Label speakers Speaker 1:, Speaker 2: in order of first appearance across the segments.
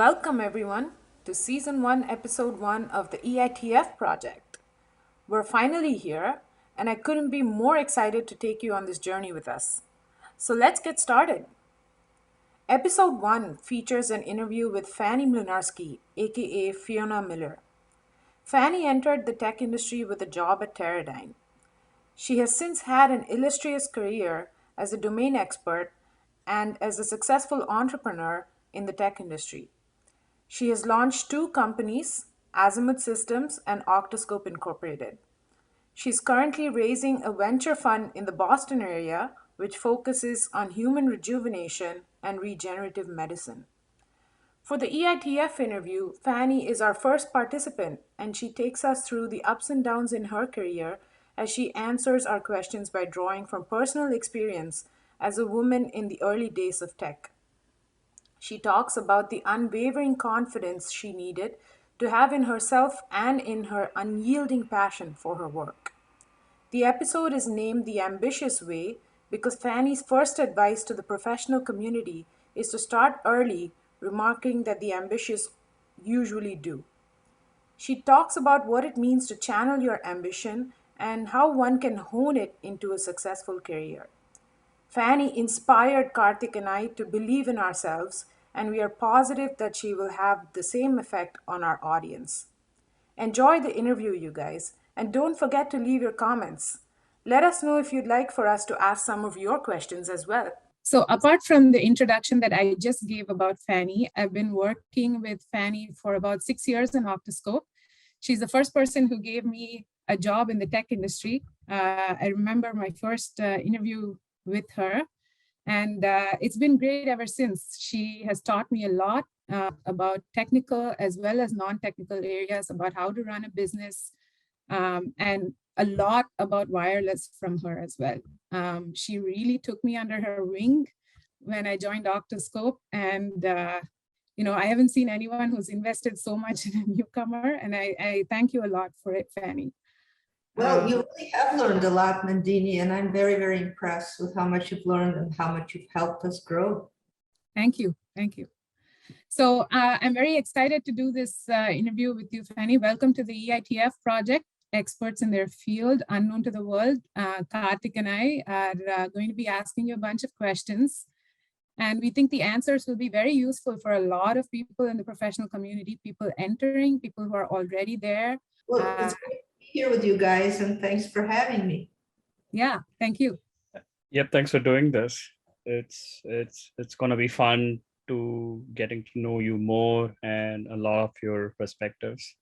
Speaker 1: Welcome everyone to Season 1, Episode 1 of the EITF project. We're finally here, and I couldn't be more excited to take you on this journey with us. So let's get started. Episode 1 features an interview with Fanny Mlynarski, aka Fiona Miller. Fanny entered the tech industry with a job at Teradyne. She has since had an illustrious career as a domain expert and as a successful entrepreneur in the tech industry. She has launched two companies, Azimuth Systems and Octoscope Incorporated. She's currently raising a venture fund in the Boston area which focuses on human rejuvenation and regenerative medicine. For the EITF interview, Fanny is our first participant and she takes us through the ups and downs in her career as she answers our questions by drawing from personal experience as a woman in the early days of tech. She talks about the unwavering confidence she needed to have in herself and in her unyielding passion for her work. The episode is named The Ambitious Way because Fanny's first advice to the professional community is to start early, remarking that the ambitious usually do. She talks about what it means to channel your ambition and how one can hone it into a successful career. Fanny inspired Karthik and I to believe in ourselves, and we are positive that she will have the same effect on our audience. Enjoy the interview, you guys, and don't forget to leave your comments. Let us know if you'd like for us to ask some of your questions as well. So, apart from the introduction that I just gave about Fanny, I've been working with Fanny for about 6 years in Octoscope. She's the first person who gave me a job in the tech industry. I remember my first interview with her, and it's been great ever since. She has taught me a lot about technical as well as non-technical areas, about how to run a business, and a lot about wireless from her as well. She really took me under her wing when I joined Octoscope, and I haven't seen anyone who's invested so much in a newcomer, and I thank you a lot for it, Fanny.
Speaker 2: Well, you really have learned a lot, Nandini, and I'm very, very impressed with how much you've learned and how much you've helped us grow.
Speaker 1: Thank you. Thank you. So I'm very excited to do this interview with you, Fanny. Welcome to the EITF project, experts in their field, unknown to the world. Karthik and I are going to be asking you a bunch of questions. And we think the answers will be very useful for a lot of people in the professional community, people entering, people who are already there.
Speaker 2: Well, it's great to be here with you guys, and thanks for having me.
Speaker 1: Yeah, thank you.
Speaker 3: Yep, thanks for doing this. It's going to be fun to getting to know you more and a lot of your perspectives.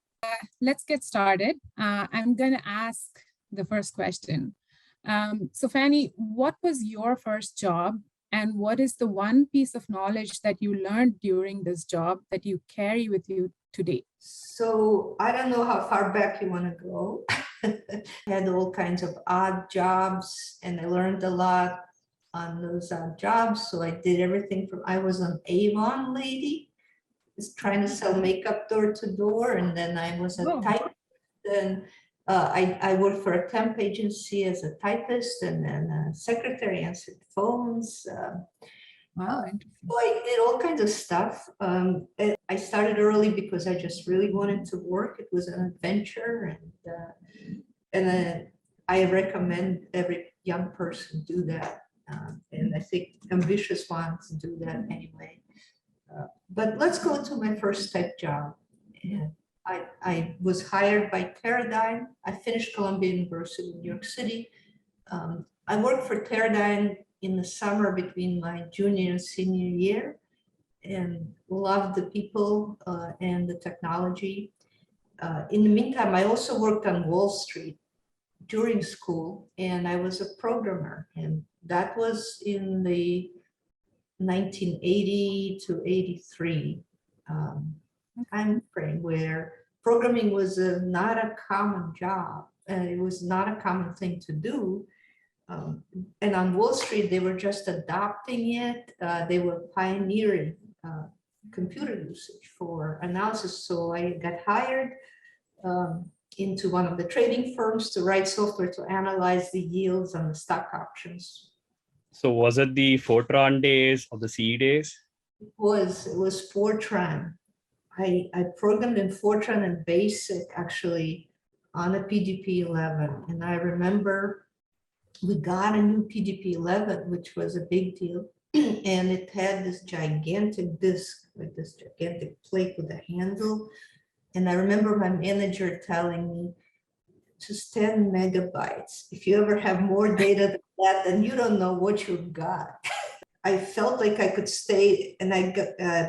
Speaker 1: Let's get started. I'm going to ask the first question. So Fanny, what was your first job? And what is the one piece of knowledge that you learned during this job that you carry with you today?
Speaker 2: So I don't know how far back you want to go. I had all kinds of odd jobs, and I learned a lot on those odd jobs. So I did everything from, I was an Avon lady, just trying to sell makeup door to door. And then I was a typist. And I worked for a temp agency as a typist, and then a secretary, answered phones.
Speaker 1: Wow.
Speaker 2: So I did all kinds of stuff. I started early because I just really wanted to work. It was an adventure, and I recommend every young person do that. And I think ambitious ones do that anyway. But let's go to my first tech job. And I was hired by Teradyne. I finished Columbia University in New York City. I worked for Teradyne in the summer between my junior and senior year, and loved the people and the technology. In the meantime, I also worked on Wall Street during school, and I was a programmer, and that was in the 1980 to 83 time frame, where programming was not a common job, and it was not a common thing to do. And on Wall Street, they were just adopting it. They were pioneering computer usage for analysis. So I got hired into one of the trading firms to write software to analyze the yields on the stock options.
Speaker 3: So was it the Fortran days or the CE days?
Speaker 2: It was Fortran. I programmed in Fortran and BASIC actually on a PDP-11. And I remember we got a new PDP-11, which was a big deal. And it had this gigantic disk, like this gigantic plate with a handle. And I remember my manager telling me, just 10 megabytes. If you ever have more data than that, then you don't know what you've got. I felt like I could stay, and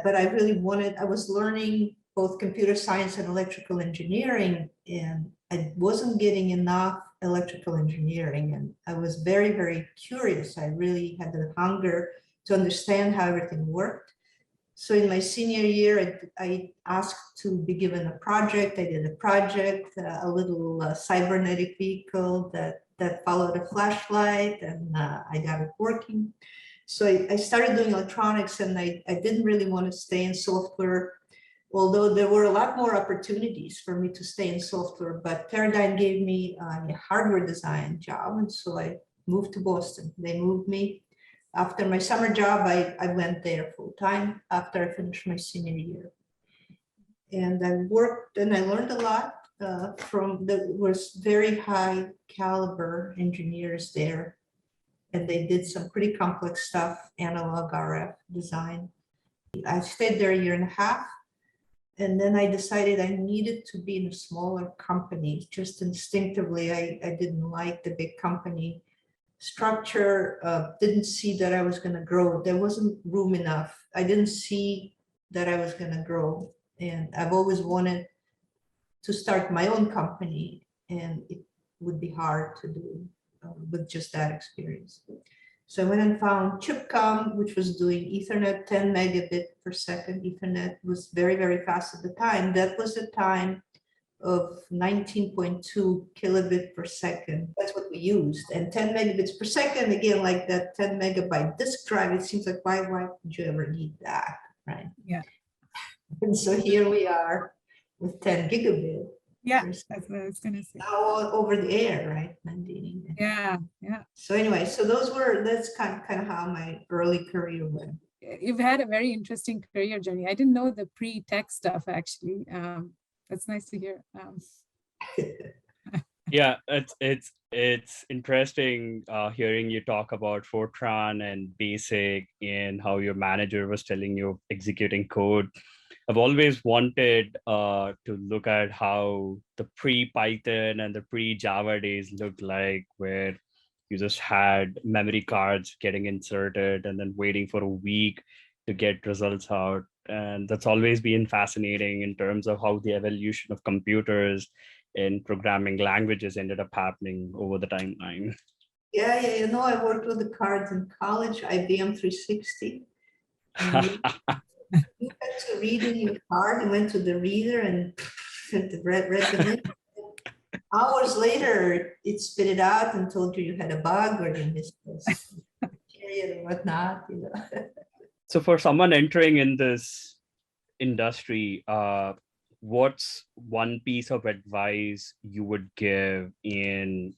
Speaker 2: but I really wanted, I was learning both computer science and electrical engineering, and I wasn't getting enough electrical engineering. And I was very, very curious. I really had the hunger to understand how everything worked. So in my senior year, I asked to be given a project. I did a project, a little cybernetic vehicle that followed a flashlight, and I got it working. So I started doing electronics, and I didn't really want to stay in software, although there were a lot more opportunities for me to stay in software. But Paradigm gave me a hardware design job, and so I moved to Boston. They moved me. After my summer job, I went there full time after I finished my senior year. And I worked and I learned a lot was very high caliber engineers there. And they did some pretty complex stuff, analog RF design. I stayed there a year and a half. And then I decided I needed to be in a smaller company. Just instinctively, I didn't like the big company structure, didn't see that I was going to grow. There wasn't room enough. I didn't see that I was going to grow. And I've always wanted to start my own company, and it would be hard to do with just that experience. So I went and found Chipcom, which was doing Ethernet, 10 megabit per second. Ethernet was very, very fast at the time. That was the time of 19.2 kilobit per second. That's what we used. And 10 megabits per second, again, like that 10 megabyte disk drive, it seems like, why would you ever need that, right?
Speaker 1: Yeah.
Speaker 2: And so here we are with 10 gigabit.
Speaker 1: Yeah, that's what I was going to say.
Speaker 2: Now over the air, right, Nandini?
Speaker 1: Yeah, yeah.
Speaker 2: So anyway, so that's kind of how my early career went.
Speaker 1: You've had a very interesting career journey. I didn't know the pre-tech stuff, actually. That's nice to hear.
Speaker 3: Yeah, it's interesting hearing you talk about Fortran and Basic and how your manager was telling you executing code. I've always wanted to look at how the pre-Python and the pre-Java days looked like, where you just had memory cards getting inserted and then waiting for a week to get results out. And that's always been fascinating in terms of how the evolution of computers and programming languages ended up happening over the timeline.
Speaker 2: Yeah, I worked with the cards in college, IBM 360. You had to read in your card. You went to the reader and read them in. Hours later, it spit it out and told you had a bug or you missed this period and whatnot.
Speaker 3: So for someone entering in this industry, what's one piece of advice you would give, and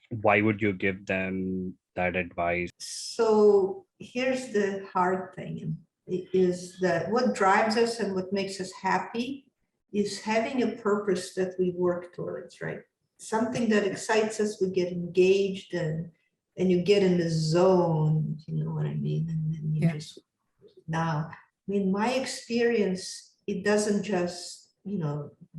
Speaker 3: why would you give them that advice?
Speaker 2: So here's the hard thing, is that what drives us and what makes us happy is having a purpose that we work towards, right? Something that excites us, we get engaged and you get in the zone, if you know what I mean? And then you just, now, I mean, my experience, it doesn't just,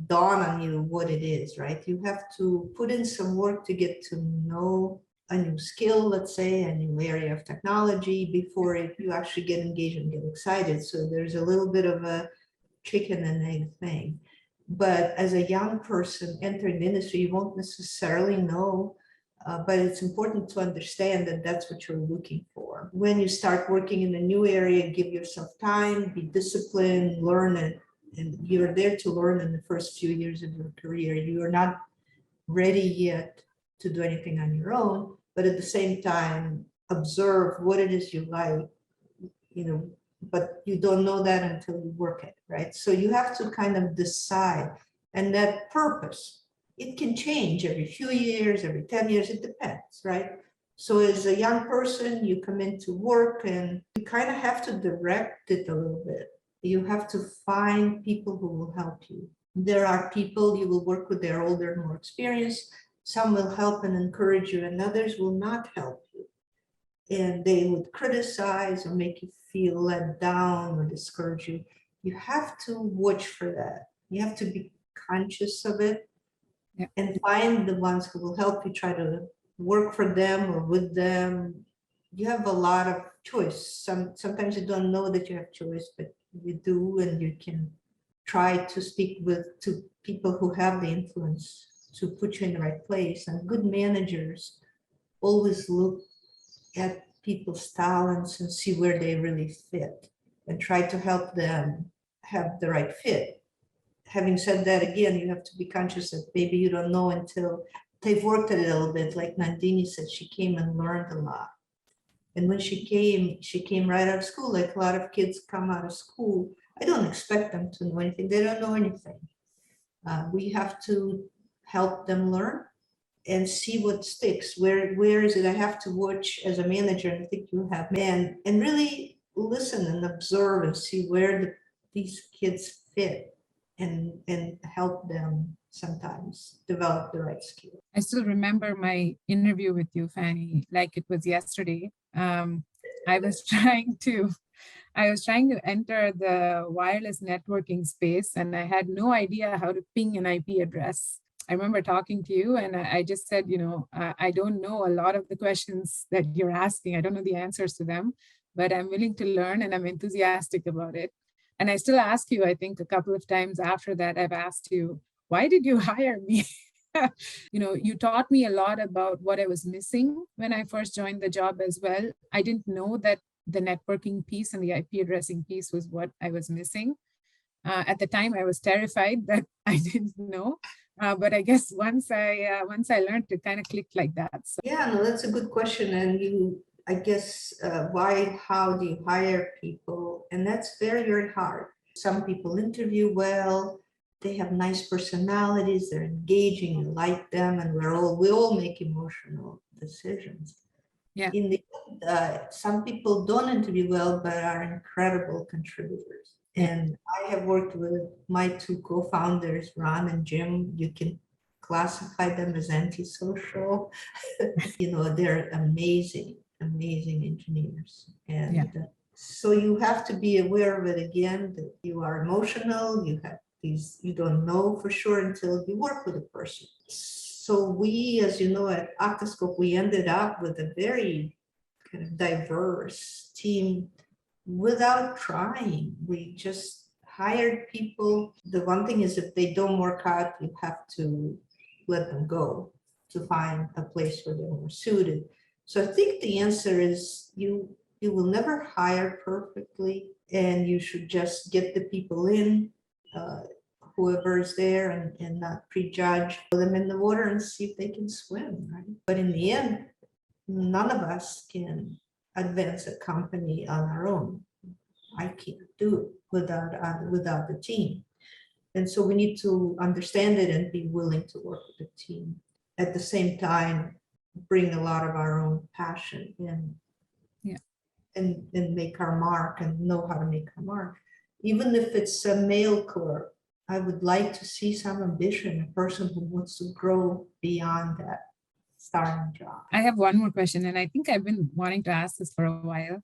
Speaker 2: dawn on you what it is, right? You have to put in some work to get to know a new skill, let's say, a new area of technology before you actually get engaged and get excited. So there's a little bit of a chicken and egg thing. But as a young person entering the industry, you won't necessarily know, but it's important to understand that that's what you're looking for. When you start working in a new area, give yourself time, be disciplined, learn it. And you're there to learn in the first few years of your career. You are not ready yet to do anything on your own, but at the same time, observe what it is you like, but you don't know that until you work it, right? So you have to kind of decide, and that purpose, it can change every few years, every 10 years, it depends, right? So as a young person, you come into work and you kind of have to direct it a little bit. You have to find people who will help you. There are people you will work with, they're older, more experienced. Some will help and encourage you, and others will not help you. And they would criticize or make you feel let down or discourage you. You have to watch for that. You have to be conscious of it.
Speaker 1: Yeah.
Speaker 2: And find the ones who will help you, try to work for them or with them. You have a lot of choice. Sometimes you don't know that you have choice, but you do, and you can try to speak to people who have the influence to put you in the right place. And good managers always look at people's talents and see where they really fit and try to help them have the right fit. Having said that, again, you have to be conscious that maybe you don't know until they've worked at it a little bit. Like Nandini said, she came and learned a lot. And when she came right out of school, like a lot of kids come out of school. I don't expect them to know anything. They don't know anything. We have to help them learn and see what sticks. Where is it? I have to watch as a manager, and I think you have, man, and really listen and observe and see where these kids fit and help them sometimes develop the right skills.
Speaker 1: I still remember my interview with you, Fanny, like it was yesterday. I was trying to enter the wireless networking space, and I had no idea how to ping an IP address. I remember talking to you, and I just said, I don't know a lot of the questions that you're asking. I don't know the answers to them, but I'm willing to learn, and I'm enthusiastic about it. And I still ask you, I think a couple of times after that, I've asked you, why did you hire me? You taught me a lot about what I was missing when I first joined the job as well. I didn't know that the networking piece and the IP addressing piece was what I was missing. At the time, I was terrified that I didn't know. But I guess once I learned, it kind of clicked like that. So.
Speaker 2: Yeah, no, that's a good question. And I guess, how do you hire people? And that's very, very hard. Some people interview well, they have nice personalities, they're engaging, you like them, and we all make emotional decisions.
Speaker 1: Yeah.
Speaker 2: Some people don't interview well, but are incredible contributors.
Speaker 1: Yeah.
Speaker 2: And I have worked with my two co-founders, Ron and Jim. You can classify them as antisocial. They're amazing, amazing engineers. And
Speaker 1: Yeah.
Speaker 2: So you have to be aware of it again, that you are emotional, you don't know for sure until you work with a person. So we, as you know, at Octoscope, we ended up with a very kind of diverse team without trying. We just hired people. The one thing is, if they don't work out, you have to let them go to find a place where they're more suited. So I think the answer is you will never hire perfectly, and you should just get the people in, whoever is there, and not prejudge, throw them in the water and see if they can swim, right? But in the end, none of us can advance a company on our own. I can't do it without the team. And so we need to understand it and be willing to work with the team. At the same time, bring a lot of our own passion in.
Speaker 1: Yeah.
Speaker 2: And make our mark and know how to make our mark. Even if it's a male clerk, I would like to see some ambition, a person who wants to grow beyond that starting job.
Speaker 1: I have one more question, and I think I've been wanting to ask this for a while.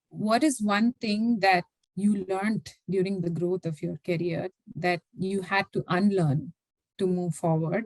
Speaker 1: What is one thing that you learned during the growth of your career that you had to unlearn to move forward?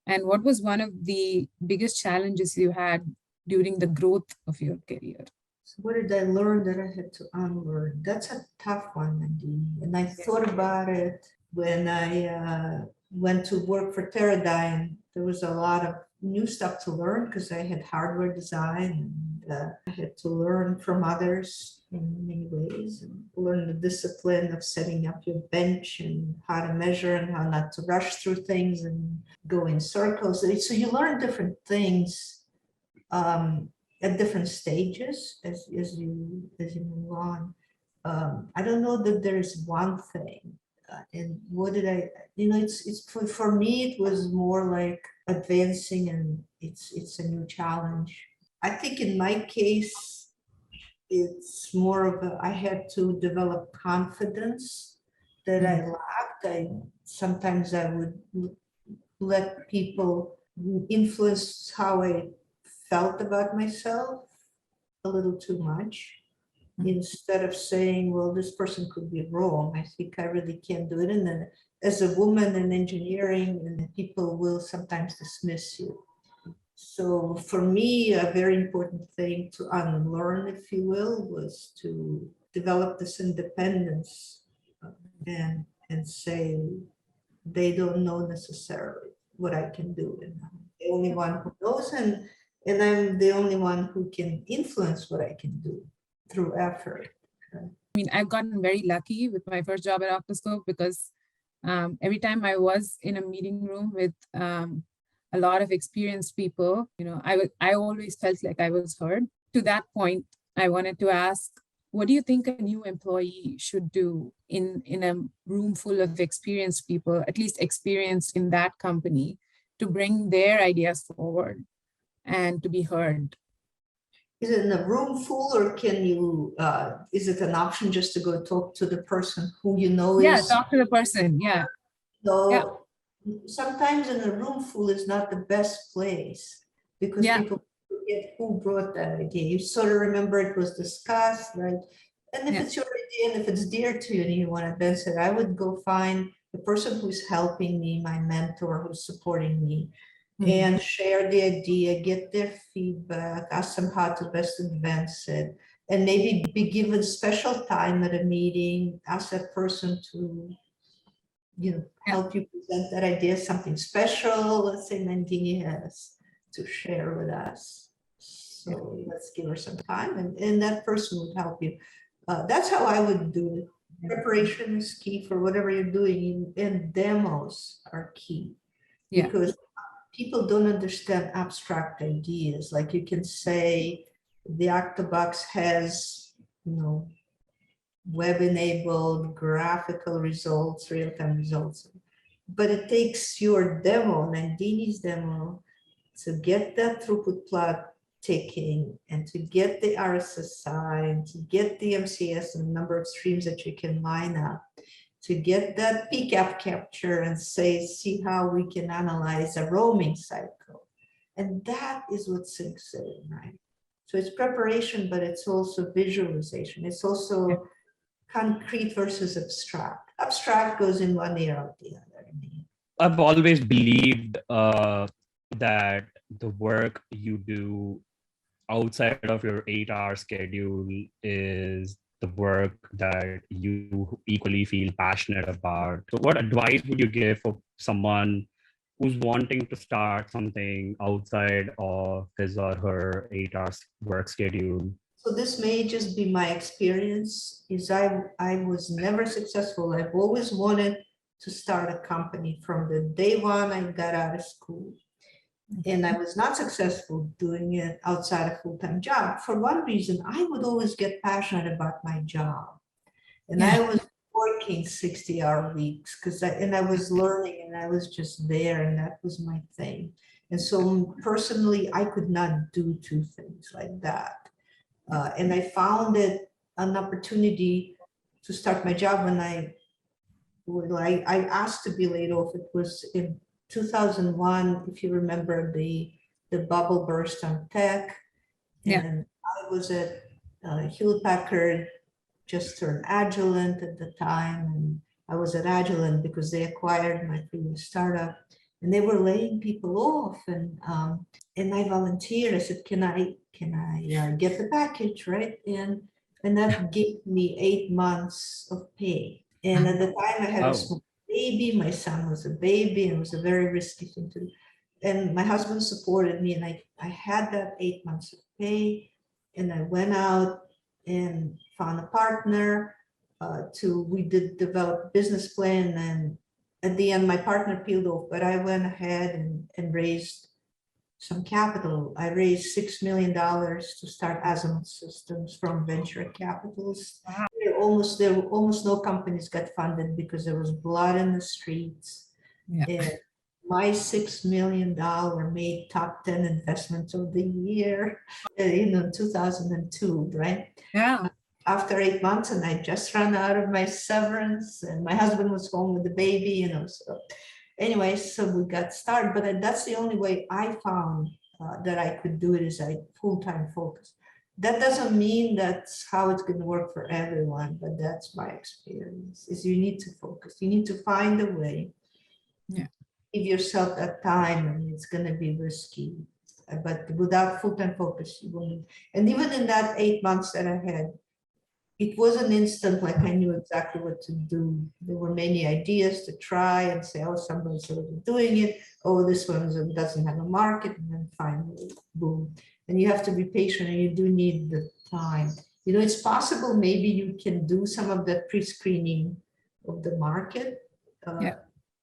Speaker 1: And what was one of the biggest challenges you had during the growth of your career?
Speaker 2: So what did I learn that I had to unlearn? That's a tough one, Nadine. And I thought about it when I went to work for Teradyne. There was a lot of new stuff to learn because I had hardware design, and I had to learn from others in many ways, and learn the discipline of setting up your bench and how to measure and how not to rush through things and go in circles. So you learn different things at different stages as you move on. I don't know that there's one thing. And what did I, it's for me, it was more like advancing, and it's a new challenge. I think in my case, it's more of a, I had to develop confidence that I lacked. Sometimes I would let people influence how I felt about myself a little too much. Instead of saying, well, this person could be wrong, I think I really can't do it. And then as a woman in engineering, and people will sometimes dismiss you. So for me, a very important thing to unlearn, if you will, was to develop this independence and say they don't know necessarily what I can do, and I'm the only one who knows, and I'm the only one who can influence what I can do through effort.
Speaker 1: I mean, I've gotten very lucky with my first job at Octoscope because every time I was in a meeting room with a lot of experienced people, I always felt like I was heard. To that point, I wanted to ask, what do you think a new employee should do in a room full of experienced people, at least experienced in that company, to bring their ideas forward and to be heard?
Speaker 2: Is it in a room full, or can you, is it an option just to go talk to the person who you know
Speaker 1: Yeah,
Speaker 2: is,
Speaker 1: talk to the person. Yeah. Yeah.
Speaker 2: so sometimes in a room full is not the best place because
Speaker 1: Yeah.
Speaker 2: people forget who brought that idea. You sort of remember it was discussed, right? And if
Speaker 1: Yeah.
Speaker 2: it's your idea and if it's dear to you and you want to advance it, I would go find the person who's helping me, my mentor who's supporting me, and share the idea, get their feedback, ask them how to best advance it, and maybe be given special time at a meeting, ask that person to,
Speaker 1: Yeah.
Speaker 2: help you present that idea, something special, let's say Nandini has to share with us. So let's give her some time, and that person would help you. That's how I would do it. Preparation is key for whatever you're doing, and demos are key.
Speaker 1: Yeah.
Speaker 2: Because people don't understand abstract ideas. Like you can say the Octobox has, web-enabled graphical results, real-time results. But it takes your demo, Nandini's demo, to get that throughput plot ticking and to get the RSSI and to get the MCS and the number of streams that you can line up, to get that PCAP capture and see how we can analyze a roaming cycle. And that is what sinks in, right? So it's preparation, but it's also visualization. It's also concrete versus abstract. Abstract goes in one ear out the other.
Speaker 3: I've always believed that the work you do outside of your 8-hour schedule is the work that you equally feel passionate about. So what advice would you give for someone who's wanting to start something outside of his or her 8-hour work schedule?
Speaker 2: So this may just be my experience, is I was never successful. I've always wanted to start a company from the day one I got out of school. And I was not successful doing it outside a full-time job. For one reason, I would always get passionate about my job. And I was working 60-hour weeks because I was learning and I was just there, and that was my thing. And so personally, I could not do two things like that. And I found it an opportunity to start my job when I asked to be laid off. It was in 2001, if you remember the bubble burst on tech.
Speaker 1: Yeah.
Speaker 2: And I was at Hewlett Packard, just turned Agilent at the time. And I was at Agilent because they acquired my previous startup and they were laying people off. And I volunteered. I said, can I get the package, right? And that gave me 8 months of pay. And at the time I had a small baby, my son was a baby, and it was a very risky thing to do. And my husband supported me, and I had that 8 months of pay, and I went out and found a partner. We did develop a business plan, and at the end my partner peeled off, but I went ahead and raised some capital. I raised $6 million to start Azimuth Systems from venture capitalists. There were almost no companies got funded because there was blood in the streets.
Speaker 1: Yeah.
Speaker 2: And my $6 million made top 10 investment of the year, 2002, right?
Speaker 1: Yeah.
Speaker 2: After 8 months, and I just ran out of my severance, and my husband was home with the baby, so anyway, so we got started. But that's the only way I found that I could do it, is I full-time focus. That doesn't mean that's how it's going to work for everyone, but that's my experience, is you need to focus. You need to find a way.
Speaker 1: Yeah.
Speaker 2: Give yourself that time, and it's going to be risky. But without full-time focus, you won't. And even in that 8 months that I had, it wasn't instant, like I knew exactly what to do. There were many ideas to try and say, oh, somebody's already doing it. Oh, this one doesn't have a market. And then finally, boom. And you have to be patient, and you do need the time. It's possible maybe you can do some of that pre-screening of the market
Speaker 1: Yeah.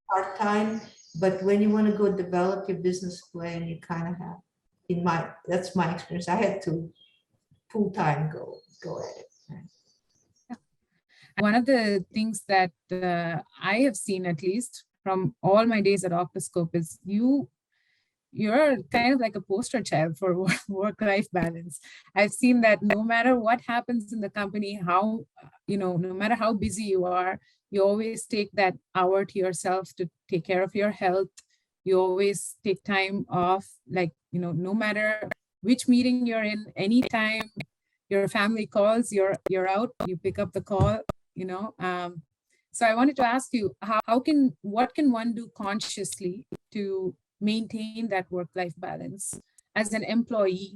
Speaker 2: part-time, but when you want to go develop your business plan, you kind of have, that's my experience. I had to full-time go at it.
Speaker 1: One of the things that I have seen, at least from all my days at Octoscope, is you're kind of like a poster child for work-life balance. I've seen that no matter what happens in the company, no matter how busy you are, you always take that hour to yourself to take care of your health. You always take time off, no matter which meeting you're in, anytime your family calls, you're out, you pick up the call, so I wanted to ask you, what can one do consciously to maintain that work-life balance as an employee,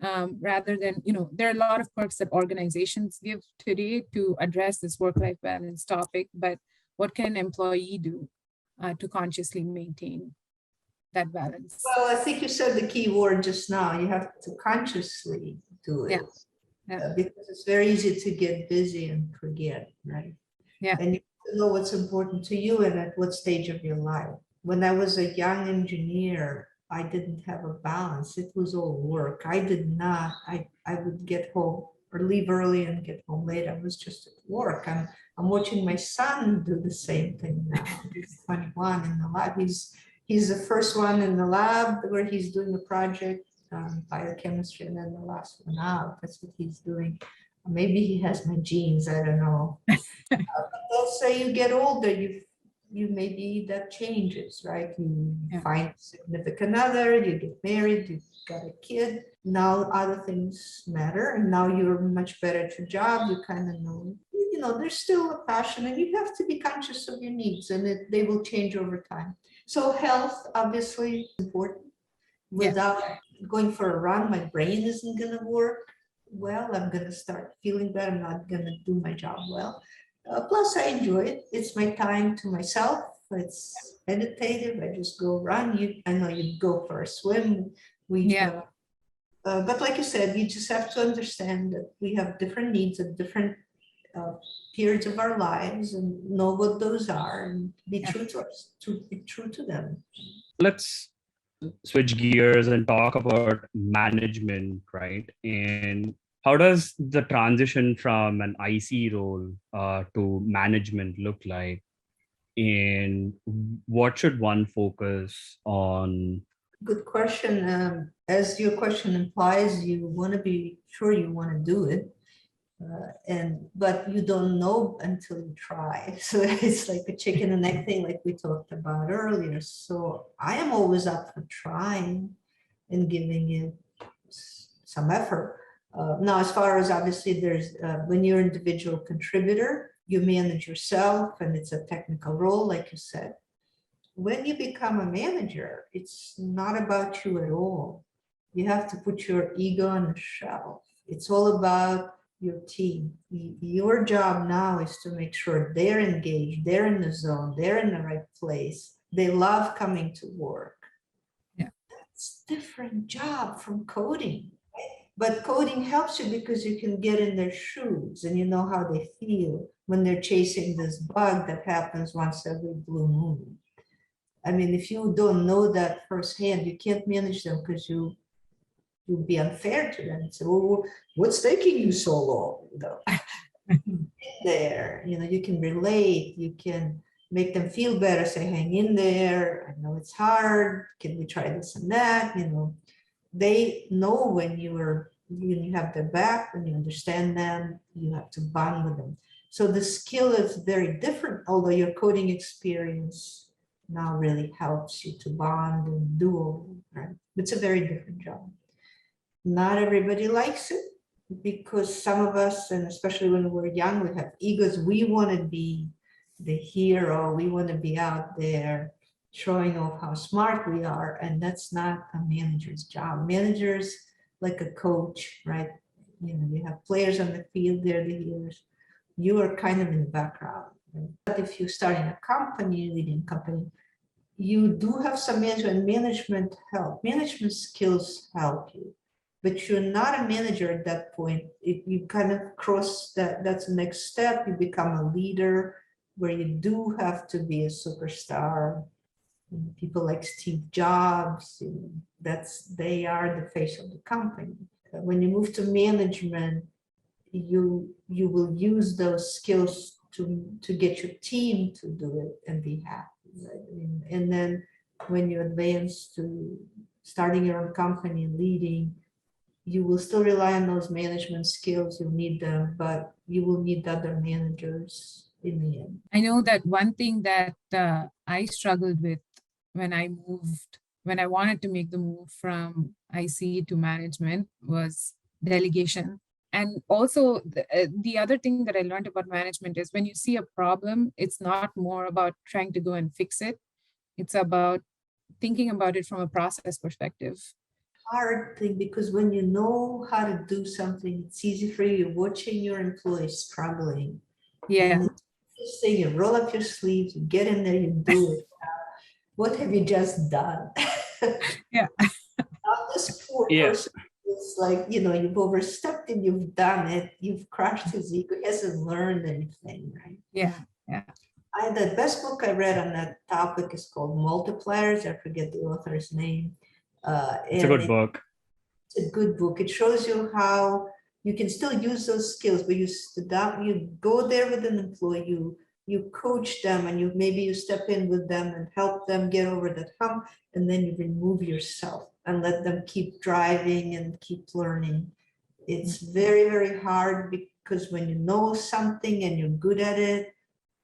Speaker 1: rather than, there are a lot of perks that organizations give today to address this work-life balance topic, but what can an employee do to consciously maintain that balance?
Speaker 2: Well, I think you said the key word just now. You have to consciously do it.
Speaker 1: Yeah.
Speaker 2: Because it's very easy to get busy and forget, right?
Speaker 1: Yeah.
Speaker 2: And you have to know what's important to you and at what stage of your life. When I was a young engineer, I didn't have a balance. It was all work. I did not, I would get home or leave early and get home late. I was just at work. I'm watching my son do the same thing now. He's 21 in the lab. He's the first one in the lab where he's doing a project, biochemistry, and then the last one out. That's what he's doing. Maybe he has my genes, I don't know. Also, you get older, you maybe that changes, right? You find a significant other, you get married, you got a kid. Now other things matter, and now you're much better at your job. You kind of know, there's still a passion, and you have to be conscious of your needs, and they will change over time. So health, obviously, is important. Without going for a run, my brain isn't going to work well. I'm going to start feeling bad. I'm not going to do my job well. Plus, I enjoy it. It's my time to myself. It's meditative. I just go run. I know you go for a swim. But like you said, you just have to understand that we have different needs at different periods of our lives, and know what those are, and be true to us, to be true to them.
Speaker 3: Let's switch gears and talk about management, right? And how does the transition from an IC role to management look like? And what should one focus on?
Speaker 2: Good question. As your question implies, you want to be sure you want to do it. But you don't know until you try. So it's like a chicken and egg thing, like we talked about earlier. So I am always up for trying and giving it some effort. Now, as far as obviously there's, when you're an individual contributor, you manage yourself, and it's a technical role, like you said. When you become a manager, it's not about you at all. You have to put your ego on the shelf. It's all about your team. Your job now is to make sure they're engaged, they're in the zone, they're in the right place. They love coming to work.
Speaker 1: Yeah.
Speaker 2: It's a different job from coding. But coding helps you because you can get in their shoes, and you know how they feel when they're chasing this bug that happens once every blue moon. I mean, if you don't know that firsthand, you can't manage them, because you'll be unfair to them. So, well, what's taking you so long? There, you can relate, you can make them feel better, say, hang in there. I know it's hard. Can we try this and that? They know when you have their back, when you understand them, you have to bond with them. So the skill is very different, although your coding experience now really helps you to bond and duo, right? It's a very different job. Not everybody likes it because some of us, and especially when we're young, we have egos. We want to be the hero. We want to be out there showing off how smart we are. And that's not a manager's job. Managers, like a coach, right? You have players on the field, they're the heroes. You are kind of in the background. Right? But if you're starting a company, leading a company, you do have some management help. Management skills help you, but you're not a manager at that point. If you kind of cross that's the next step. You become a leader where you do have to be a superstar. People like Steve Jobs, they are the face of the company. When you move to management, you will use those skills to get your team to do it and be happy. Right? And then when you advance to starting your own company and leading, you will still rely on those management skills. You'll need them, but you will need other managers in the end.
Speaker 1: I know that one thing that I struggled with when I wanted to make the move from IC to management was delegation. And also, the other thing that I learned about management is when you see a problem, it's not more about trying to go and fix it. It's about thinking about it from a process perspective.
Speaker 2: Hard thing, because when you know how to do something, it's easy for you. You're watching your employees struggling.
Speaker 1: Yeah.
Speaker 2: Just say you roll up your sleeves, you get in there, you do it. What have you just done?
Speaker 1: Yeah.
Speaker 2: Now this poor person is like, you've overstepped and you've done it. You've crushed his ego. He hasn't learned anything, right?
Speaker 1: Yeah. Yeah.
Speaker 2: The best book I read on that topic is called Multipliers. I forget the author's name.
Speaker 3: It's a good book.
Speaker 2: It's a good book. It shows you how you can still use those skills, but you go there with an employee, you coach them, and maybe you step in with them and help them get over that hump, and then you remove yourself and let them keep driving and keep learning. It's very, very hard because when you know something and you're good at it,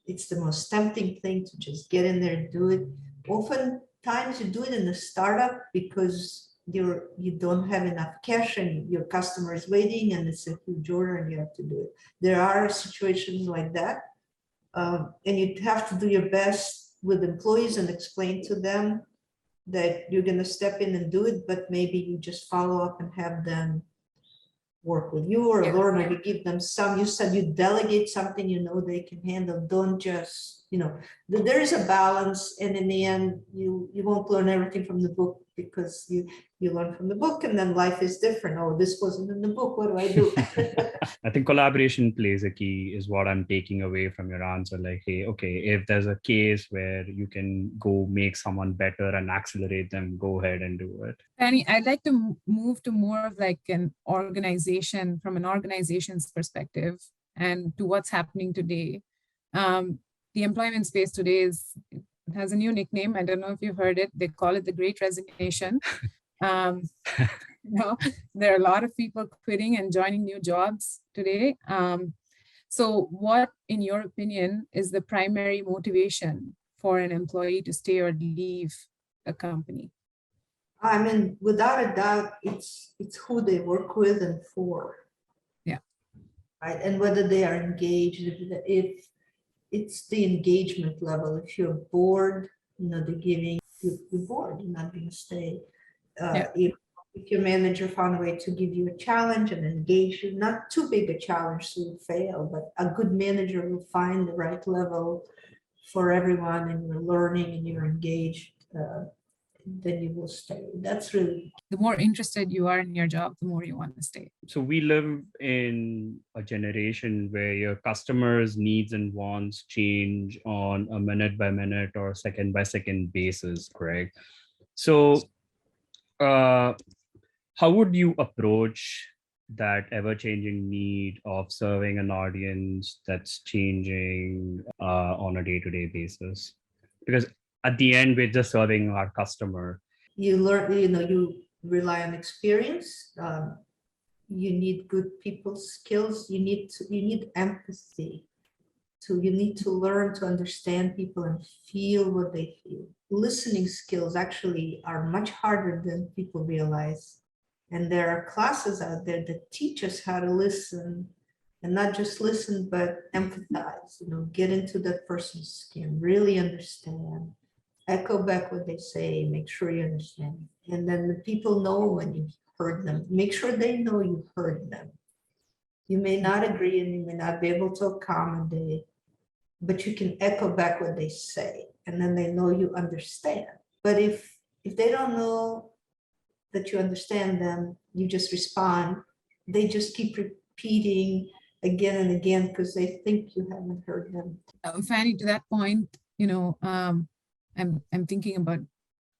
Speaker 2: it's the most tempting thing to just get in there and do it. Oftentimes you do it in a startup because you don't have enough cash and your customer is waiting and it's a huge order and you have to do it. There are situations like that. And you have to do your best with employees and explain to them that you're going to step in and do it, but maybe you just follow up and have them work with you or learn, or you give them you said you delegate something they can handle. Don't just, there is a balance, and in the end, you won't learn everything from the book because you learn from the book and then life is different. Oh, this wasn't in the book. What do I do?
Speaker 3: I think collaboration plays a key is what I'm taking away from your answer. Like, hey, okay, if there's a case where you can go make someone better and accelerate them, go ahead and do it.
Speaker 1: Danny, I'd like to move to more of like an organization, from an organization's perspective, and to what's happening today. The employment space today has a new nickname. I don't know if you've heard it. They call it the Great Resignation. There are a lot of people quitting and joining new jobs today. So what, in your opinion, is the primary motivation for an employee to stay or leave a company?
Speaker 2: I mean, without a doubt, it's who they work with and for.
Speaker 1: Yeah.
Speaker 2: Right. And whether they are engaged, if it's the engagement level. If you're bored, they're giving you're bored, you're not going to stay. If your manager found a way to give you a challenge and engage you, not too big a challenge so you fail, but a good manager will find the right level for everyone, and you're learning and you're engaged, then you will stay. That's really
Speaker 1: the more interested you are in your job, the more you want to stay.
Speaker 3: So we live in a generation where your customers' needs and wants change on a minute by minute or second by second basis, correct? So how would you approach that ever-changing need of serving an audience that's changing on a day-to-day basis? Because at the end, we're just serving our customer.
Speaker 2: You learn, you rely on experience. You need good people skills. You need empathy. You need to learn to understand people and feel what they feel. Listening skills actually are much harder than people realize. And there are classes out there that teach us how to listen, and not just listen, but empathize, get into that person's skin, really understand, echo back what they say, make sure you understand. And then the people know when you heard them, make sure they know you heard them. You may not agree and you may not be able to accommodate, but you can echo back what they say, and then they know you understand. But if they don't know that you understand them, you just respond, they just keep repeating again and again because they think you haven't heard them.
Speaker 1: Fanny, to that point, I'm thinking about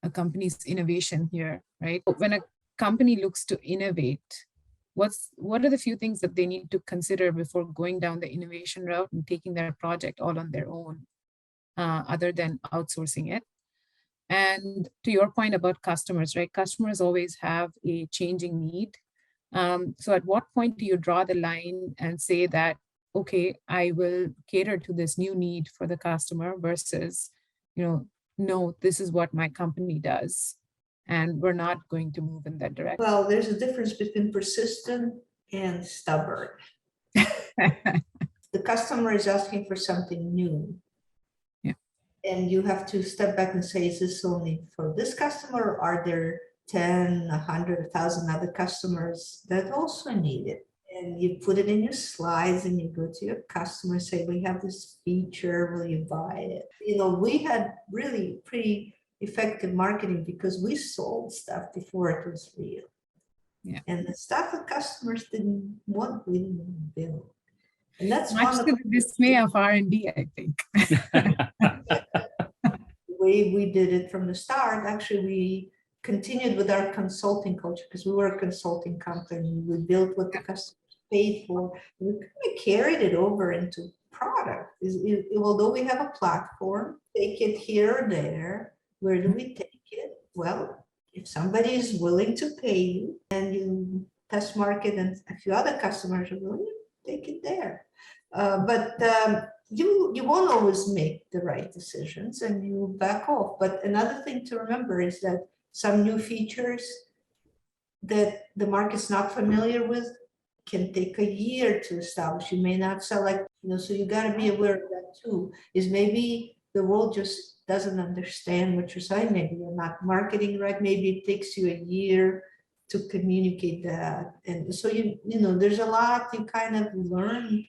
Speaker 1: a company's innovation here, right? When a company looks to innovate, what are the few things that they need to consider before going down the innovation route and taking their project all on their own, other than outsourcing it? And to your point about customers, right? Customers always have a changing need. So at what point do you draw the line and say that, okay, I will cater to this new need for the customer versus, no, this is what my company does, and we're not going to move in that direction?
Speaker 2: Well, there's a difference between persistent and stubborn. The customer is asking for something new.
Speaker 1: Yeah.
Speaker 2: And you have to step back and say, is this only for this customer, or are there 10, 100, 1,000 other customers that also need it? And you put it in your slides and you go to your customer and say, we have this feature, will you buy it? We had really pretty effective marketing because we sold stuff before it was real.
Speaker 1: Yeah.
Speaker 2: And the stuff that customers didn't want, we didn't build. And that's
Speaker 1: Much to the dismay of R&D, I think.
Speaker 2: The way we did it from the start, actually, we continued with our consulting culture because we were a consulting company. We built what the customers paid for. We kind of carried it over into product. Although we have a platform, take it here or there. Where do we take it? Well, if somebody is willing to pay you and you test market and a few other customers are willing, take it there. But you won't always make the right decisions and you back off. But another thing to remember is that some new features that the market's not familiar with can take a year to establish. You may not sell so you got to be aware of that too, is maybe the world just doesn't understand what you're saying. Maybe you're not marketing right. Maybe it takes you a year to communicate that. And so, there's a lot you kind of learn.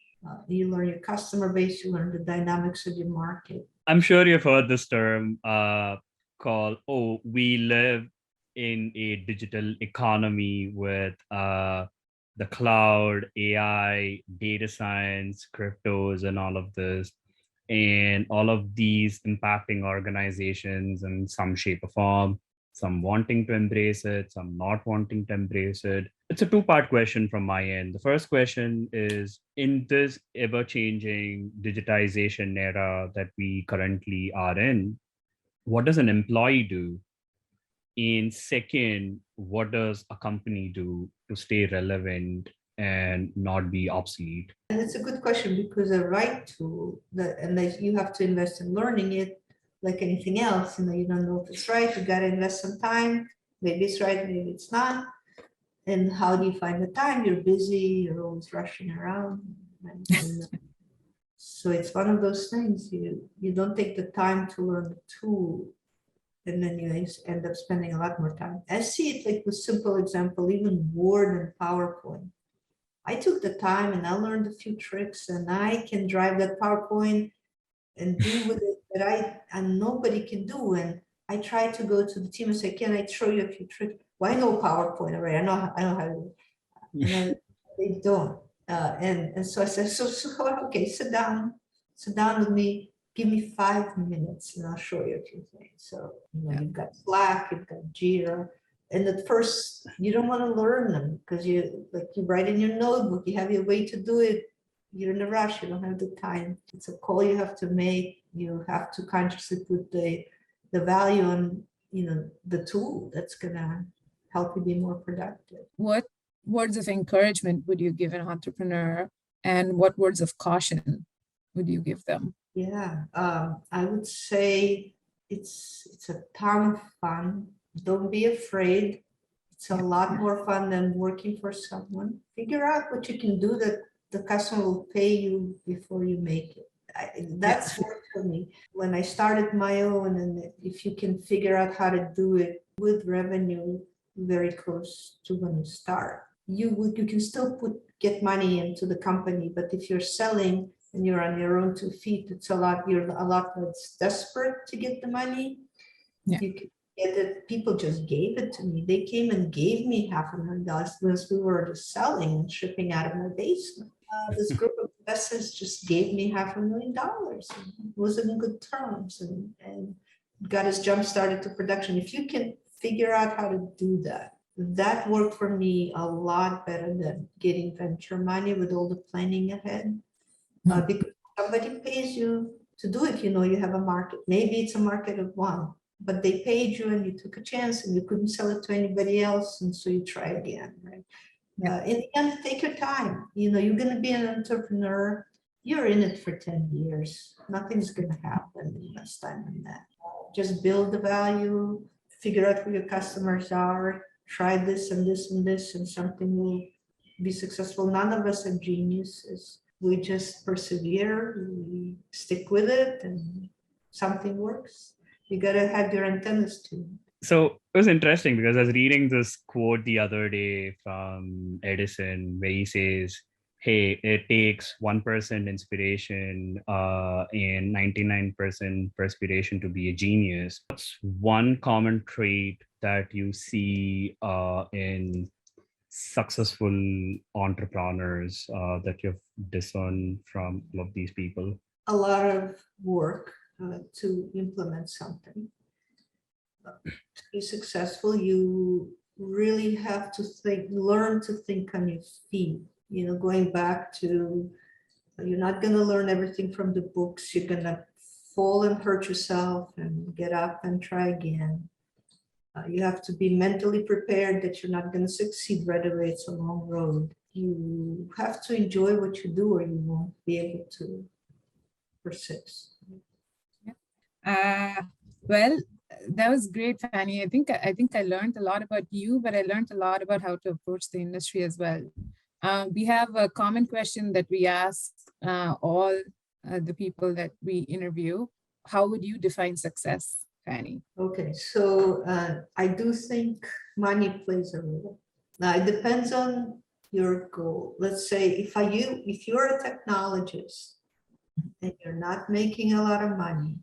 Speaker 2: You learn your customer base, you learn the dynamics of your market.
Speaker 3: I'm sure you've heard this term called, we live in a digital economy with the cloud, AI, data science, cryptos, and all of this. And all of these impacting organizations in some shape or form, some wanting to embrace it, some not wanting to embrace it. It's a two-part question from my end. The first question is, in this ever-changing digitization era that we currently are in, what does an employee do? And second, what does a company do to stay relevant and not be obsolete?
Speaker 2: And it's a good question because the right tool, you have to invest in learning it like anything else. You don't know if it's right, you got to invest some time. Maybe it's right, maybe it's not. And how do you find the time? You're busy, you're always rushing around. So it's one of those things, you don't take the time to learn the tool, and then you end up spending a lot more time. I see it like with simple example, even Word and PowerPoint. I took the time and I learned a few tricks, and I can drive that PowerPoint and do with it that nobody can do. And I try to go to the team and say, can I show you a few tricks? Well, I know PowerPoint already. I know how to do it. And they don't. And so I said, so okay, sit down with me, give me 5 minutes and I'll show you a few things. So, you've got Slack, you've got Jira, And at first you don't want to learn them because you write in your notebook, you have your way to do it. You're in a rush, you don't have the time. It's a call you have to make. You have to consciously put the value on, the tool that's gonna help you be more productive.
Speaker 1: What words of encouragement would you give an entrepreneur, and what words of caution would you give them?
Speaker 2: Yeah, I would say it's a ton of fun. Don't be afraid. It's a lot more fun than working for someone. Figure out what you can do that the customer will pay you before you make it. That's worked for me. When I started my own, and if you can figure out how to do it with revenue very close to when you start, you can still get money into the company. But if you're selling and you're on your own 2 feet, you're a lot less desperate to get the money. You can get it. People just gave it to me. They came and gave me $500,000 because we were just selling and shipping out of my basement. This group of investors just gave me $500,000. It was in good terms and got us jump started to production. If you can figure out how to do that, that worked for me a lot better than getting venture money with all the planning ahead. Because somebody pays you to do it, you have a market. Maybe it's a market of one, but they paid you and you took a chance and you couldn't sell it to anybody else, and so you try again, right? In the end, take your time. You're going to be an entrepreneur. You're in it for 10 years. Nothing's going to happen in less time than that. Just build the value, figure out who your customers are, try this and this and this, and something will be successful. None of us are geniuses. We just persevere, we stick with it, and something works. You got to have your antennas tuned.
Speaker 3: So it was interesting because I was reading this quote the other day from Edison where he says, hey, it takes 1% inspiration and 99% perspiration to be a genius. What's one common trait that you see in successful entrepreneurs that you've discerned from all of these people?
Speaker 2: A lot of work to implement something. To be successful, you really have to learn to think on your feet. Going back to, you're not going to learn everything from the books. You're going to fall and hurt yourself and get up and try again. You have to be mentally prepared that you're not going to succeed right away. It's a long road. You have to enjoy what you do or you won't be able to persist.
Speaker 1: Well, that was great, Fanny. I think I learned a lot about you, but I learned a lot about how to approach the industry as well. We have a common question that we ask all the people that we interview. How would you define success, Fanny?
Speaker 2: Okay, so I do think money plays a role. Now it depends on your goal. Let's say if you're a technologist and you're not making a lot of money,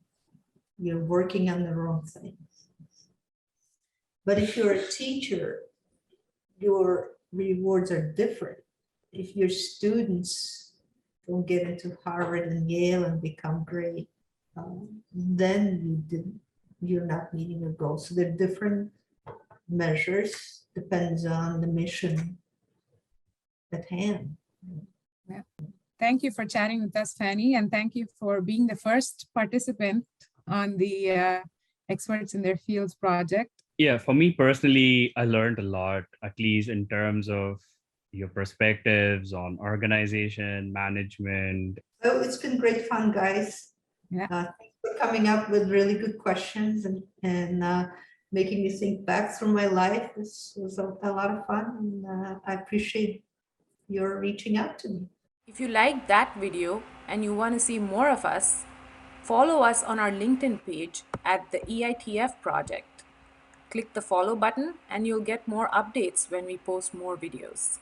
Speaker 2: you're working on the wrong things. But if you're a teacher, your rewards are different. If your students don't get into Harvard and Yale and become great, then you're not meeting your goals. So there are different measures, depends on the mission at hand.
Speaker 1: Yeah. Thank you for chatting with us, Fanny, and thank you for being the first participant on the Experts in Their Fields project.
Speaker 3: Yeah, for me personally, I learned a lot, at least in terms of your perspectives on organization, management.
Speaker 2: So it's been great fun, guys.
Speaker 1: Yeah.
Speaker 2: Thanks for coming up with really good questions and making me think back through my life. This was a lot of fun, and I appreciate your reaching out to me.
Speaker 1: If you liked that video and you want to see more of us, follow us on our LinkedIn page at the EITF project. Click the follow button and you'll get more updates when we post more videos.